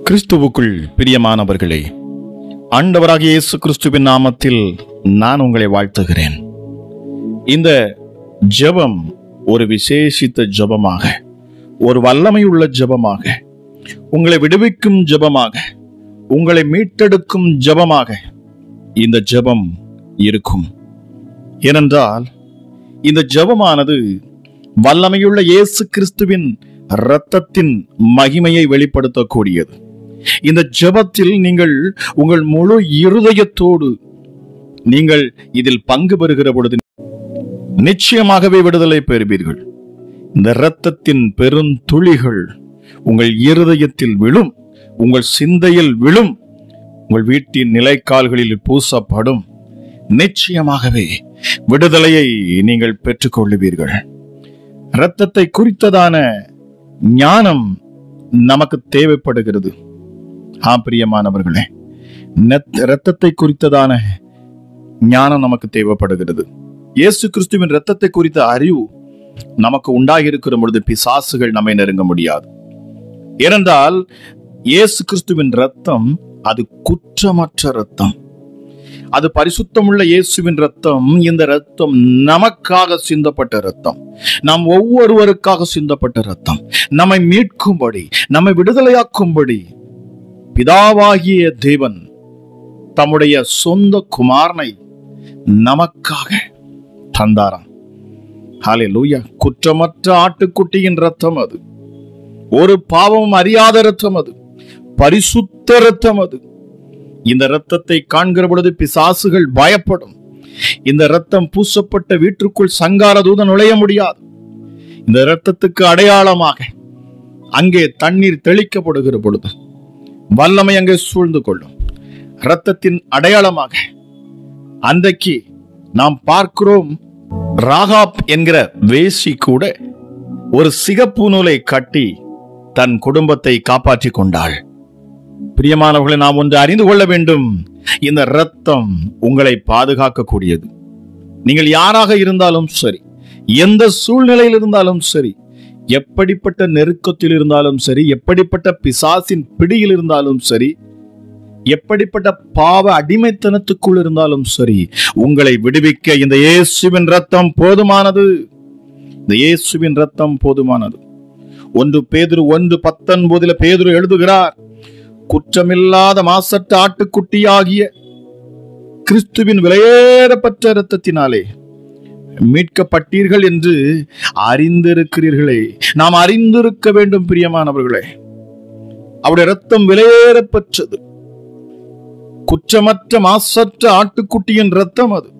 கிறிஸ்துவுக்குள் பிரியமானவர்களே, ஆண்டவராகிய இயேசு கிறிஸ்துவின் நாமத்தில் நான் உங்களை வாழ்த்துகிறேன். இந்த ஜெபம் ஒரு விசேஷித்த ஜெபமாக, ஒரு வல்லமையுள்ள ஜெபமாக, உங்களை விடுவிக்கும் ஜெபமாக, உங்களை மீட்டெடுக்கும் ஜெபமாக இந்த ஜெபம் இருக்கும். ஏனென்றால் இந்த ஜெபமானது வல்லமையுள்ள இயேசு கிறிஸ்துவின் இரத்தத்தின் மகிமையை வெளிப்படுத்தக்கூடியது. இந்த ஜெபத்தில் நீங்கள் உங்கள் முழு இருதயத்தோடு நீங்கள் இதில் பங்கு பெறுகிற பொழுது நிச்சயமாகவே விடுதலை பெறுவீர்கள். இந்த இரத்தத்தின் பெருந்துளிகள் உங்கள் இருதயத்தில் விழும், உங்கள் சிந்தையில் விழும், உங்கள் வீட்டின் நிலைக்கால்களில் பூசப்படும். நிச்சயமாகவே விடுதலையை நீங்கள் பெற்றுக்கொள்ளுவீர்கள். இரத்தத்தை குறித்ததான ஞானம் நமக்கு தேவைப்படுகிறது. பிரியமானவர்களே, இரத்தத்தை குறித்ததான ஞானம் நமக்கு தேவைப்படுகிறது. இயேசு கிறிஸ்துவின் இரத்தத்தை குறித்த அறிவு நமக்கு உண்டாகியிருக்கிற பொழுது பிசாசுகள் நம்மை நெருங்க முடியாது. ஏனென்றால் இயேசு கிறிஸ்துவின் இரத்தம் அது குற்றமற்ற இரத்தம், அது பரிசுத்தமுள்ள இயேசுவின் இரத்தம். இந்த இரத்தம் நமக்காக சிந்தப்பட்ட இரத்தம், நாம் ஒவ்வொருவருக்காக சிந்தப்பட்ட இரத்தம். நம்மை மீட்கும்படி, நம்மை விடுதலையாக்கும்படி பிதாவாகிய தேவன் தம்முடைய சொந்த குமாரனை நமக்காக தந்தாராம். ஹல்லேலூயா. குற்றமற்ற ஆட்டுக்குட்டியின் இரத்தம் அது, ஒரு பாவமும் அறியாத இரத்தம் அது, பரிசுத்த இரத்தம் அது. இந்த இரத்தத்தை காண்கிற பொழுது பிசாசுகள் பயப்படும். இந்த இரத்தம் பூசப்பட்ட வீட்டிற்குள் சங்கார தூதன் நுழைய முடியாது. இந்த இரத்தத்துக்கு அடையாளமாக அங்கே தண்ணீர் தெளிக்கப்படுகிற பொழுது வல்லமை அங்கே சூழ்ந்து கொள்ளும். இரத்தத்தின் அடையாளமாக அன்றைக்கு நாம் பார்க்கிறோம், ராகாப் என்கிற வேசி கூட ஒரு சிகப்பு நூலை கட்டி தன் குடும்பத்தை காப்பாற்றி கொண்டாள். பிரியமானவர்களை, நாம் ஒன்று அறிந்து கொள்ள வேண்டும். இந்த இரத்தம் உங்களை பாதுகாக்கக்கூடியது. நீங்கள் யாராக இருந்தாலும் சரி, எந்த சூழ்நிலையில் இருந்தாலும் சரி, எப்படிப்பட்ட நெருக்கத்தில் இருந்தாலும் சரி, எப்படிப்பட்ட பிசாசின் பிடியில் இருந்தாலும் சரி, எப்படிப்பட்ட பாவ அடிமைத்தனத்துக்குள் இருந்தாலும் சரி, உங்களை விடுவிக்க இந்த இயேசுவின் இரத்தம் போதுமானது. இந்த இயேசுவின் இரத்தம் போதுமானது. 1 பேதுரு 1:19 பேதுரு எழுதுகிறார், குற்றமில்லாத மாசற்ற ஆட்டுக்குட்டியாகிய கிறிஸ்துவின் விலையேறப்பட்ட இரத்தத்தினாலே மீட்கப்பட்டீர்கள் என்று அறிந்திருக்கிறீர்களே. நாம் அறிந்திருக்க வேண்டும் பிரியமானவர்களே. அவருடைய இரத்தம் விலையேறப்பட்டது, குற்றமற்ற மாசற்ற ஆட்டுக்குட்டியின் இரத்தம் அது.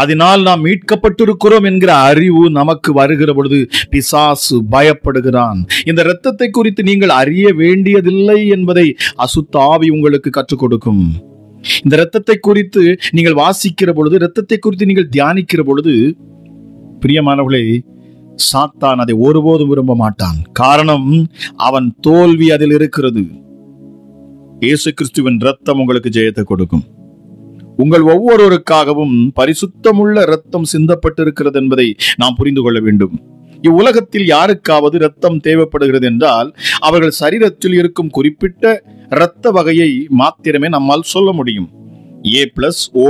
அதனால் நாம் மீட்கப்பட்டிருக்கிறோம் என்கிற அறிவு நமக்கு வருகிற பொழுது பிசாசு பயப்படுகிறான். இந்த இரத்தத்தை குறித்து நீங்கள் அறிய வேண்டியதில்லை என்பதை அசுத்த ஆவி உங்களுக்கு கற்றுக் கொடுக்கும். இந்த இரத்தத்தை குறித்து நீங்கள் வாசிக்கிற பொழுது, இரத்தத்தை குறித்து நீங்கள் தியானிக்கிற பொழுது, பிரியமானவர்களே, சாத்தான் அதை ஒருபோதும் விரும்ப மாட்டான். காரணம், அவன் தோல்வி அதில் இருக்கிறது. இயேசு கிறிஸ்துவின் இரத்தம் உங்களுக்கு ஜெயத்தை கொடுக்கும். உங்கள் ஒவ்வொருவருக்காகவும் பரிசுத்தமுள்ள இரத்தம் சிந்தப்பட்டிருக்கிறது என்பதை நாம் புரிந்து கொள்ள வேண்டும். இவ்வுலகத்தில் யாருக்காவது இரத்தம் தேவைப்படுகிறது என்றால் அவர்கள் சரீரத்தில் இருக்கும் குறிப்பிட்ட இரத்த வகையை மாத்திரமே நம்மால் சொல்ல முடியும். A+, O+,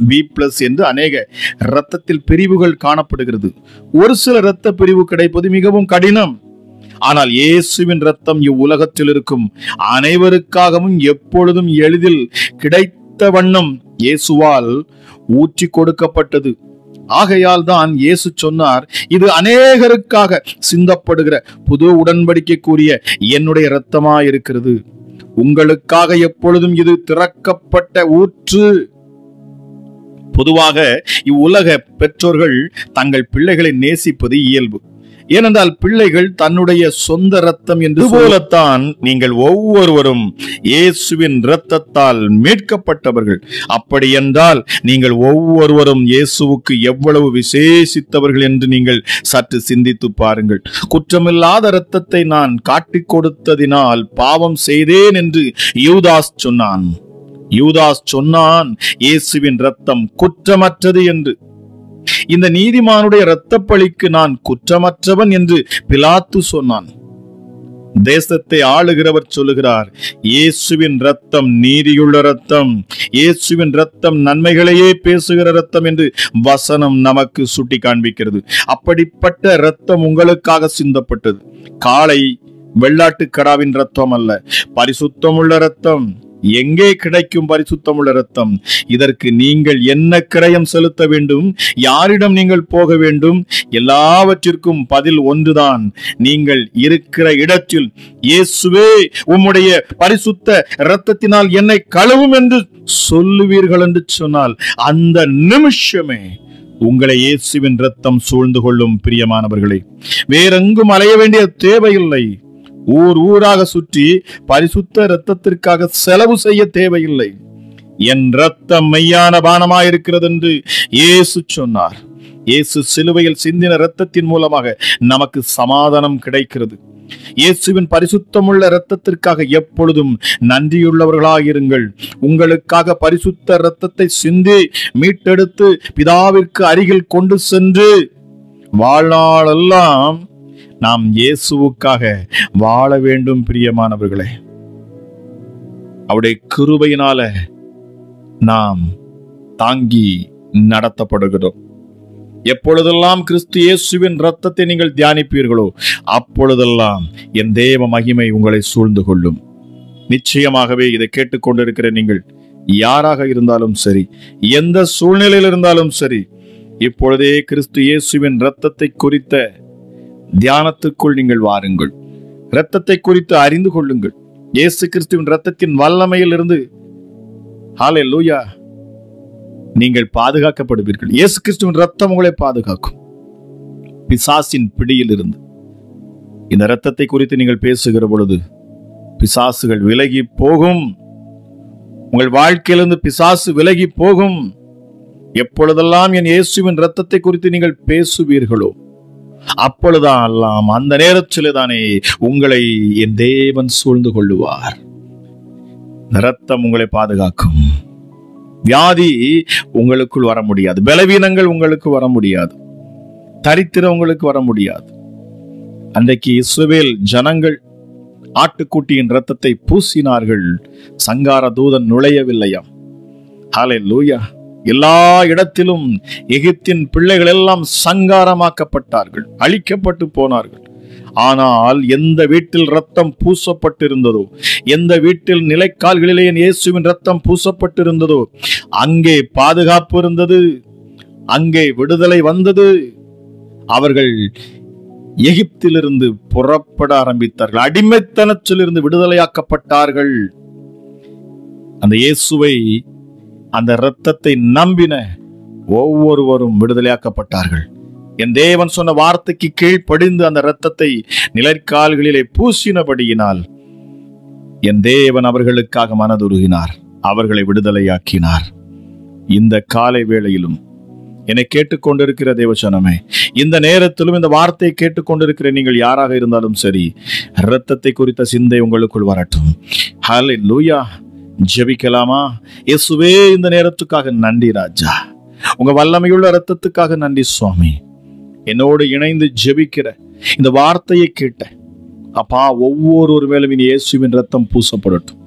B+ என்று அநேக இரத்தத்தில் பிரிவுகள் காணப்படுகிறது. ஒரு சில இரத்த பிரிவு கிடைப்பது மிகவும் கடினம். ஆனால் இயேசுவின் இரத்தம் இவ்வுலகத்தில் இருக்கும் அனைவருக்காகவும் எப்பொழுதும் எளிதில் கிடைத்த வண்ணம் இயேசுவால் ஊற்றி கொடுக்கப்பட்டது. ஆகையால் தான் இயேசு சொன்னார், இது அநேகருக்காக சிந்தப்படுகிற புது உடன்படிக்கைக்குரிய என்னுடைய இரத்தமாயிருக்கிறது. உங்களுக்காக எப்பொழுதும் இது திறக்கப்பட்ட ஊற்று. பொதுவாக இவ்வுலக பெற்றோர்கள் தங்கள் பிள்ளைகளை நேசிப்பது இயல்பு. ஏனென்றால் பிள்ளைகள் தன்னுடைய சொந்த இரத்தம் என்று போலத்தான் நீங்கள் ஒவ்வொருவரும் இயேசுவின் இரத்தத்தால் மீட்கப்பட்டவர்கள். அப்படி என்றால் நீங்கள் ஒவ்வொருவரும் இயேசுவுக்கு எவ்வளவு விசேஷித்தவர்கள் என்று நீங்கள் சற்று சிந்தித்து பாருங்கள். குற்றமில்லாத இரத்தத்தை நான் காட்டிக் கொடுத்ததினால் பாவம் செய்தேன் என்று யூதாஸ் சொன்னான். இயேசுவின் இரத்தம் குற்றமற்றது என்று. இந்த நீதிமானுடைய இரத்தப்பழிக்கு நான் குற்றமற்றவன் என்று பிலாத்து சொன்னான். தேசத்தை ஆளுகிறவர் சொல்லுகிறார், இயேசுவின் ரத்தம் நீதியுள்ள ரத்தம், இயேசுவின் ரத்தம் நன்மைகளையே பேசுகிற ரத்தம் என்று வசனம் நமக்கு சுட்டி காண்பிக்கிறது. அப்படிப்பட்ட ரத்தம் உங்களுக்காக சிந்தப்பட்டது. காளை வெள்ளாட்டு கடாவின் ரத்தம் அல்ல, பரிசுத்தமுள்ள ரத்தம். எங்கே கிடைக்கும் பரிசுத்தமுள்ள ரத்தம்? இதற்கு நீங்கள் என்ன கிரயம் செலுத்த வேண்டும்? யாரிடம் நீங்கள் போக வேண்டும்? எல்லாவற்றிற்கும் பதில் ஒன்றுதான். நீங்கள் இருக்கிற இடத்தில் இயேசுவே உம்முடைய பரிசுத்த இரத்தத்தினால் என்னை கழுவும் என்று சொல்லுவீர்கள் என்று சொன்னால் அந்த நிமிஷமே உங்களை இயேசுவின் இரத்தம் சூழ்ந்து கொள்ளும். பிரியமானவர்களே, வேறெங்கும் அலைய வேண்டிய தேவையில்லை. ஊர் ஊராக சுற்றி பரிசுத்த இரத்தத்திற்காக செலவு செய்ய தேவையில்லை. என் இரத்தம் மெய்யான பானமாயிருக்கிறது என்று இயேசு சொன்னார். இயேசு சிலுவையில் சிந்தின இரத்தத்தின் மூலமாக நமக்கு சமாதானம் கிடைக்கிறது. இயேசுவின் பரிசுத்தமுள்ள இரத்தத்திற்காக எப்பொழுதும் நன்றியுள்ளவர்களாயிருங்கள். உங்களுக்காக பரிசுத்த இரத்தத்தை சிந்தி மீட்டெடுத்து பிதாவிற்கு அருகில் கொண்டு சென்று வாழ்நாளெல்லாம் நாம் இயேசுவுக்காக வாழ வேண்டும். பிரியமானவர்களே, அவருடைய கிருபையினால நாம் தாங்கி நடத்தப்படுகிறோம். எப்பொழுதெல்லாம் கிறிஸ்து இயேசுவின் இரத்தத்தை நீங்கள் தியானிப்பீர்களோ அப்பொழுதெல்லாம் என் தேவ மகிமை உங்களை சூழ்ந்து கொள்ளும். நிச்சயமாகவே இதை கேட்டுக்கொண்டிருக்கிற நீங்கள் யாராக இருந்தாலும் சரி, எந்த சூழ்நிலையில் இருந்தாலும் சரி, இப்பொழுதே கிறிஸ்து இயேசுவின் இரத்தத்தை குறித்த தியானத்துக்குள் நீங்கள் வாருங்கள். இரத்தத்தை குறித்து அறிந்து கொள்ளுங்கள். இயேசு கிறிஸ்துவின் இரத்தத்தின் வல்லமையில் இருந்து ஹல்லேலூயா நீங்கள் பாதுகாக்கப்படுவீர்கள். இயேசு கிறிஸ்துவின் இரத்தம் உங்களை பாதுகாக்கும் பிசாசின் பிடியில் இருந்து. இந்த இரத்தத்தை குறித்து நீங்கள் பேசுகிற பொழுது பிசாசுகள் விலகி போகும். உங்கள் வாழ்க்கையிலிருந்து பிசாசு விலகி போகும். எப்பொழுதெல்லாம் என் இயேசுவின் இரத்தத்தை குறித்து நீங்கள் பேசுவீர்களோ அப்பொழுதெல்லாம் அந்த நேரத்திலே தானே உங்களை என் தேவன் சூழ்ந்து கொள்ளுவார். இரத்தம் உங்களை பாதுகாக்கும். வியாதி உங்களுக்குள் வர முடியாது. பலவீனங்கள் உங்களுக்கு வர முடியாது. தரித்திரம் உங்களுக்கு வர முடியாது. அன்றைக்கு இஸ்ரவேல் ஜனங்கள் ஆட்டுக்குட்டியின் இரத்தத்தை பூசினார்கள். சங்கார தூதன் நுழையவில்லையாம். ஹல்லேலூயா. எல்லா இடத்திலும் எகிப்தின் பிள்ளைகள் எல்லாம் சங்காரமாக்கப்பட்டார்கள், அழிக்கப்பட்டு போனார்கள். ஆனால் எந்த வீட்டில் ரத்தம் பூசப்பட்டிருந்ததோ, எந்த வீட்டில் நிலைக்கால்களிலே இயேசுவின் ரத்தம் பூசப்பட்டிருந்ததோ அங்கே பாதுகாப்பு இருந்தது, அங்கே விடுதலை வந்தது. அவர்கள் எகிப்திலிருந்து புறப்பட ஆரம்பித்தார்கள். அடிமைத்தனத்திலிருந்து விடுதலையாக்கப்பட்டார்கள். அந்த இயேசுவை, அந்த இரத்தத்தை நம்பின ஒவ்வொருவரும் விடுதலையாக்கப்பட்டார்கள். என் தேவன் சொன்ன வார்த்தைக்கு கீழ்ப்படிந்து அந்த இரத்தத்தை நிலைக்கால்களிலே பூசினபடியினால் என் தேவன் அவர்களுக்காக மனதுருகினார், அவர்களை விடுதலையாக்கினார். இந்த காலை வேளையிலும் என்னை கேட்டுக்கொண்டிருக்கிற தேவசனமே, இந்த நேரத்திலும் இந்த வார்த்தையை கேட்டுக்கொண்டிருக்கிற நீங்கள் யாராக இருந்தாலும் சரி, இரத்தத்தை குறித்த சிந்தை உங்களுக்குள் வரட்டும். ஹல்லேலூயா. ஜெபிக்கலாமா? இயேசுவே, இந்த நேரத்துக்காக நன்றி ராஜா. உங்க வல்லமையுள்ள இரத்தத்துக்காக நன்றி சுவாமி. என்னோடு இணைந்து ஜெபிக்கிற இந்த வார்த்தையை கேட்ட அப்பா, ஒவ்வொரு மேலும் இனி இயேசுவின் ரத்தம் பூசப்படட்டும்.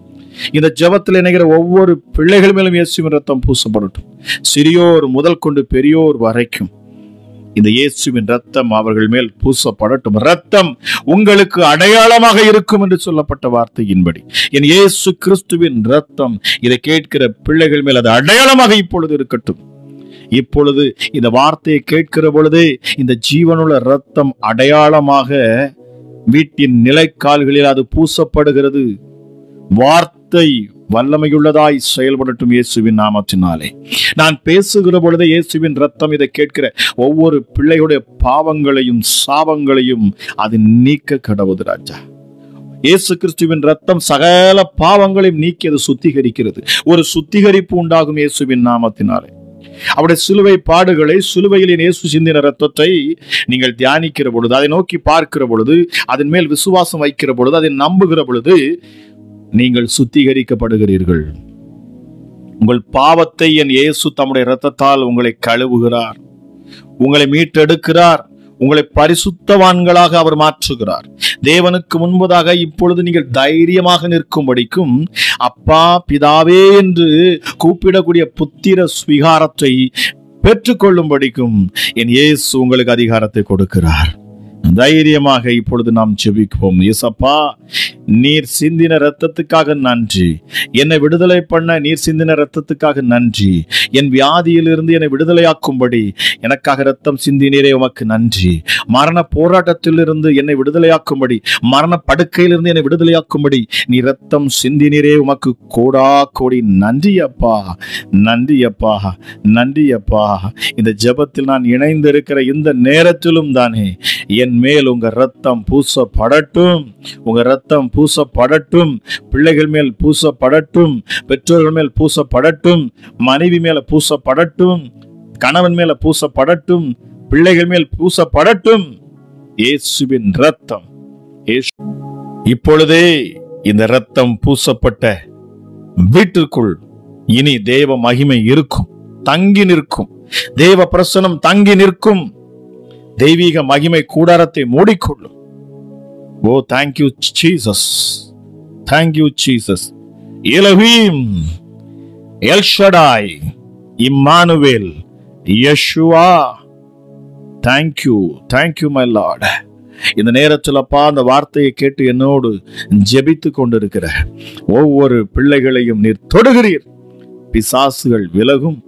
இந்த ஜெபத்தில் இணைகிற ஒவ்வொரு பிள்ளைகள் மேலும் இயேசுவின் ரத்தம் பூசப்படட்டும். சிறியோர் முதல் கொண்டு பெரியோர் வரைக்கும் இந்த இயேசுவின் ரத்தம் அவர்கள் மேல் பூசப்படட்டும். ரத்தம் உங்களுக்கு அடையாளமாக இருக்கும் என்று சொல்லப்பட்ட வார்த்தையின்படி என் இயேசு கிறிஸ்துவின் ரத்தம் இதை கேட்கிற பிள்ளைகள் மேல் அது அடையாளமாக இப்பொழுது இருக்கட்டும். இப்பொழுது இந்த வார்த்தையை கேட்கிற பொழுதே இந்த ஜீவனுள்ள ரத்தம் அடையாளமாக வீட்டின் நிலைக்கால்களில் அது பூசப்படுகிறது. வார்த்தை வல்லமையுள்ளதாய் செயல்படட்டும் இயேசுவின் நாமத்தினாலே. நான் பேசுகிற பொழுதே இயேசுவின் ரத்தம் இதை கேட்கிற ஒவ்வொரு பிள்ளையுடைய பாவங்களையும் சாபங்களையும் அது நீக்க கடவுது ராஜா. இயேசு கிறிஸ்துவின் ரத்தம் சகல பாவங்களையும் நீக்கி அது சுத்திகரிக்கிறது. ஒரு சுத்திகரிப்பு உண்டாகும் இயேசுவின் நாமத்தினாலே. அவருடைய சிலுவை பாடுகளை, சிலுவையில் இயேசு சிந்தின ரத்தத்தை நீங்கள் தியானிக்கிற பொழுது, அதை நோக்கி பார்க்கிற பொழுது, அதன் மேல் விசுவாசம் வைக்கிற பொழுது, அதை நம்புகிற பொழுது நீங்கள் சுத்திகரிக்கப்படுகிறீர்கள். உங்கள் பாவத்தை என் இயேசு தம்முடைய இரத்தத்தால் உங்களை கழுவுகிறார், உங்களை மீட்டெடுக்கிறார், உங்களை பரிசுத்தவான்களாக அவர் மாற்றுகிறார். தேவனுக்கு முன்பதாக இப்பொழுது நீங்கள் தைரியமாக நிற்கும்படிக்கும் அப்பா பிதாவே என்று கூப்பிடக்கூடிய புத்திர ஸ்வீகாரத்தை பெற்றுக்கொள்ளும்படிக்கும் என் இயேசு உங்களுக்கு அதிகாரத்தை கொடுக்கிறார். தைரியமாக இப்பொழுது நாம் ஜெபிப்போம். இயேசப்பா, நீர் சிந்தின இரத்தத்துக்காக நன்றி. என்னை விடுதலை பண்ண நீர் சிந்தின இரத்தத்துக்காக நன்றி. என் வியாதியிலிருந்து என்னை விடுதலையாக்கும்படி எனக்காக இரத்தம் சிந்தினீரே, உமக்கு நன்றி. மரண போராட்டத்திலிருந்து என்னை விடுதலையாக்கும்படி, மரண படுக்கையிலிருந்து என்னை விடுதலையாக்கும்படி நீ இரத்தம் சிந்தினீரே, உமக்கு கோடா கோடி நன்றி அப்பா, நன்றி அப்பா, நன்றி அப்பா. இந்த ஜெபத்தில் நான் இணைந்திருக்கிற இந்த நேரத்திலும் தானே என் மேல் உங்க ரத்தம் பூசப்படட்டும், உங்க ரத்தம் பூசப்படட்டும். பிள்ளைகள் மேல் பூசப்படட்டும், பெற்றோர்கள் மேல் பூசப்படட்டும், மனைவி மேல பூசப்படட்டும், கணவன் மேல பூசப்படட்டும், பிள்ளைகள் மேல் பூசப்படட்டும். இயேசுவின் ரத்தம். இப்பொழுதே இந்த ரத்தம் பூசப்பட்ட வீட்டிற்குள் இனி தேவ மகிமை இருக்கும், தங்கி நிற்கும். தேவ பிரசன்னம் தங்கி நிற்கும். தெய்வீக மகிமை கூடாரத்தை மூடிக்கொள்ளும். ஓ, thank you Jesus, thank you Jesus. Elohim, El Shaddai, Immanuel, Yeshua, thank you, thank you my Lord. இந்த நேரத்தில் அப்பா அந்த வார்த்தையை கேட்டு என்னோடு ஜெபித்து கொண்டிருக்கிற ஒவ்வொரு பிள்ளைகளையும் நீர் தொடுகிறீர். பிசாசுகள் விலகும்,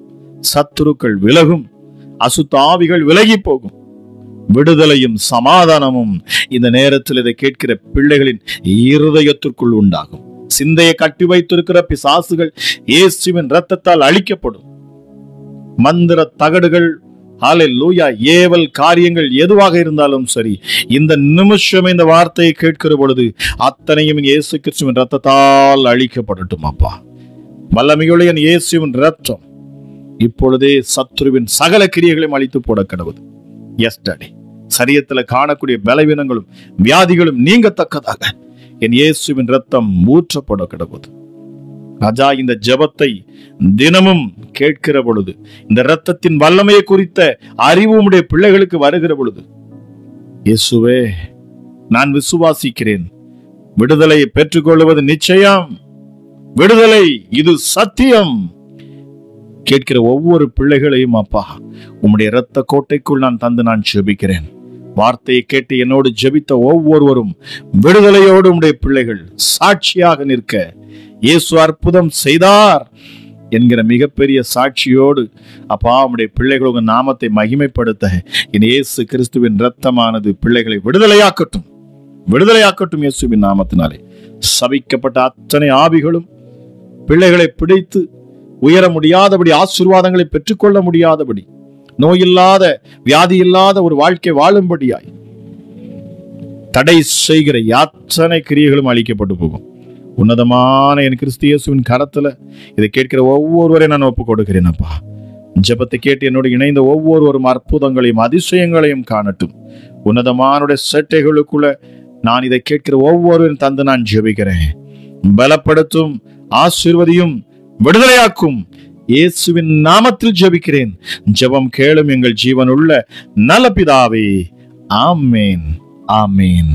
சத்துருக்கள் விலகும், அசுத்த ஆவிகள் விலகி போகும். விடுதலையும் சமாதானமும் இந்த நேரத்தில் இதை கேட்கிற பிள்ளைகளின் இருதயத்திற்குள் உண்டாகும். சிந்தையை கட்டி வைத்திருக்கிற பிசாசுகள் இயேசுவின் இரத்தத்தால் அழிக்கப்படும். மந்திர தகடுகள், ஹல்லேலூயா, ஏவல் காரியங்கள் எதுவாக இருந்தாலும் சரி, இந்த நிமிஷம் இந்த வார்த்தையை கேட்கிற பொழுது அத்தனையும் இயேசு கிறிஸ்துவின் இரத்தத்தால் அழிக்கப்படட்டும் அப்பா. வல்லமையுள்ள இயேசுவின் இரத்தம் இப்பொழுதே சத்துருவின் சகல கிரியைகளையும் அழித்து போட கடவுது. எஸ்டர்டே சரீரத்தில் காணக்கூடிய பலவீனங்களும் வியாதிகளும் நீங்கத்தக்கதாக என் இயேசுவின் ரத்தம் ஊற்றப்பட கிடப்பது. ராஜா, இந்த ஜெபத்தை தினமும் கேட்கிற பொழுது, இந்த இரத்தத்தின் வல்லமையை குறித்த அறிவு உம்முடைய பிள்ளைகளுக்கு வருகிற பொழுது, இயேசுவே நான் விசுவாசிக்கிறேன், விடுதலையை பெற்றுக்கொள்வது நிச்சயம், விடுதலை இது சத்தியம். கேட்கிற ஒவ்வொரு பிள்ளைகளையும் அப்பா உம்முடைய இரத்த கோட்டைக்குள் நான் தந்து நான் ஜெபிக்கிறேன். வார்த்தையை கேட்டு என்னோடு ஜெபித்த ஒவ்வொருவரும் விடுதலையோடு உம்முடைய பிள்ளைகள் சாட்சியாக நிற்க, இயேசு அற்புதம் செய்தார் என்கிற மிகப்பெரிய சாட்சியோடு அப்பா உம்முடைய பிள்ளைகள் உங்க நாமத்தை மகிமைப்படுத்த என் இயேசு கிறிஸ்துவின் இரத்தமானது பிள்ளைகளை விடுதலையாக்கட்டும், விடுதலையாக்கட்டும். இயேசுவின் நாமத்தினாலே சபிக்கப்பட்ட அத்தனை ஆவிகளும் பிள்ளைகளை பிடித்து உயர முடியாதபடி, ஆசீர்வாதங்களை பெற்றுக்கொள்ள முடியாதபடி, நோயில்லாத வியாதி இல்லாத ஒரு வாழ்க்கை வாழும்படியாய் தடை செய்கிற அத்தனை கிரியைகளும் அழிக்கப்பட்டு போகும். உன்னதமான என் கிறிஸ்து இயேசுவின் கரத்துல இதை கேட்கிற ஒவ்வொருவரையும் நான் ஒப்புக் கொடுக்கிறேன் அப்பா. ஜெபத்தை கேட்டு என்னோடு இணைந்த ஒவ்வொருவரும் அற்புதங்களையும் அதிசயங்களையும் காணட்டும். உன்னதமானுடைய சேட்டைகளுக்குள்ள நான் இதை கேட்கிற ஒவ்வொருவரும் தந்து நான் ஜெபிக்கிறேன். பலப்படுத்தும், ஆசீர்வதியும், விடுதலையாக்கும். இயேசுவின் நாமத்தில் ஜெபிக்கிறேன். ஜெபம் கேளும் எங்கள் ஜீவனுள்ள நல்ல பிதாவே. ஆமேன், ஆமேன்.